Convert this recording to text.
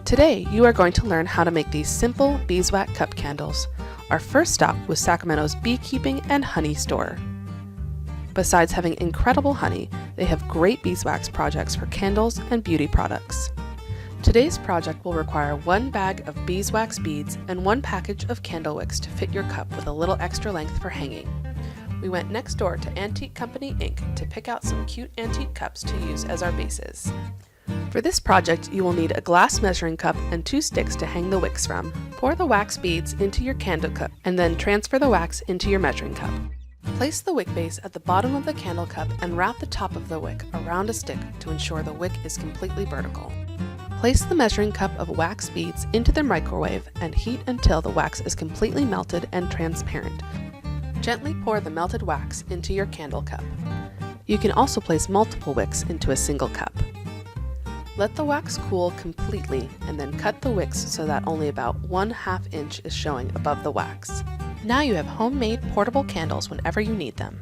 Today, you are going to learn how to make these simple beeswax cup candles. Our first stop was Sacramento's beekeeping and honey store. Besides having incredible honey, they have great beeswax projects for candles and beauty products. Today's project will require 1 bag of beeswax beads and 1 package of candle wicks to fit your cup with a little extra length for hanging. We went next door to Antique Company Inc. to pick out some cute antique cups to use as our bases. For this project, you will need a glass measuring cup and 2 sticks to hang the wicks from. Pour the wax beads into your candle cup and then transfer the wax into your measuring cup. Place the wick base at the bottom of the candle cup and wrap the top of the wick around a stick to ensure the wick is completely vertical. Place the measuring cup of wax beads into the microwave and heat until the wax is completely melted and transparent. Gently pour the melted wax into your candle cup. You can also place multiple wicks into a single cup. Let the wax cool completely and then cut the wicks so that only about 1/2 inch is showing above the wax. Now you have homemade portable candles whenever you need them.